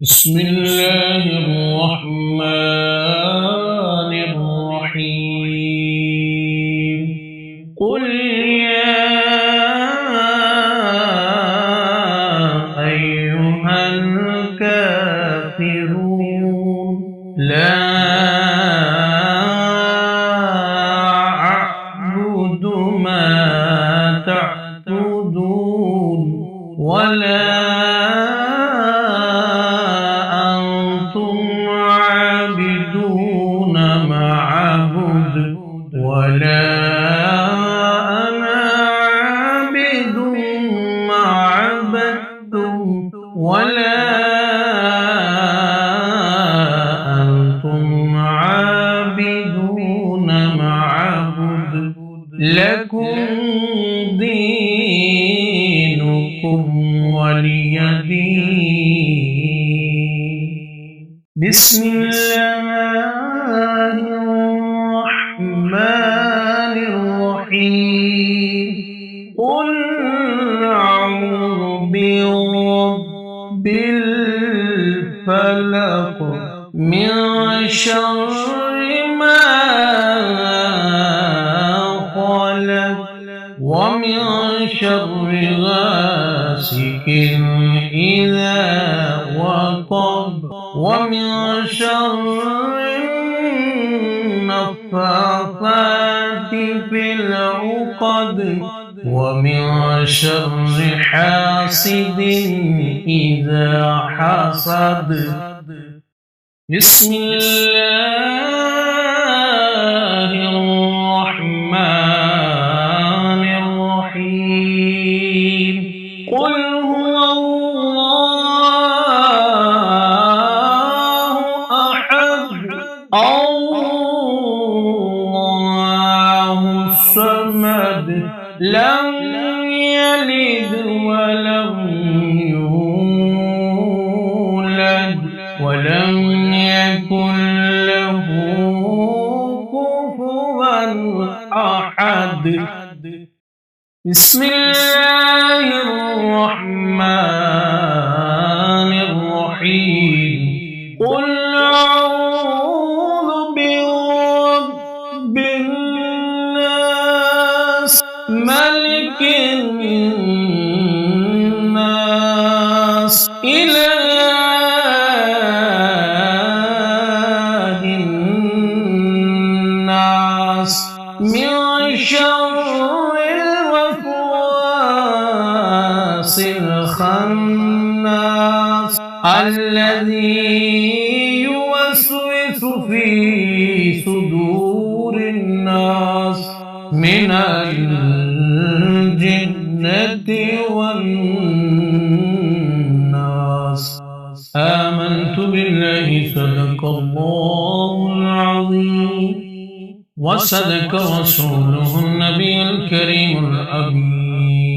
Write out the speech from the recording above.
بسم الله الرحمن الرحيم قل يا أيها الكافرون لا أعبد ما تعبدون ولا ولا أنا عابد ما عبدتم ولا أنتم عابدون ما أعبد لكم دينكم ولي دين. بسم الله الرحمن الرحيم قل أعوذ برب الفلق من شر ما خلق ومن شر غاسق إذا وقب ومن شر النفاثات في العقد ومن شر حاسد إذا حسد. بسم الله الرحمن الرحيم قل هو الله أحد الله الصمد لم يلد ولم يولد ولم يكن له كفوا أحد. بسم الله الرحمن الرحيم قل أعوذ برب الناس ملك الناس إله الناس من شر الوسواس الخناس الذي يوسوس في صدور الناس من الجنة والناس. آمنت بالله صدق الله العظيم وصدق رسوله النبي الكريم الأمين.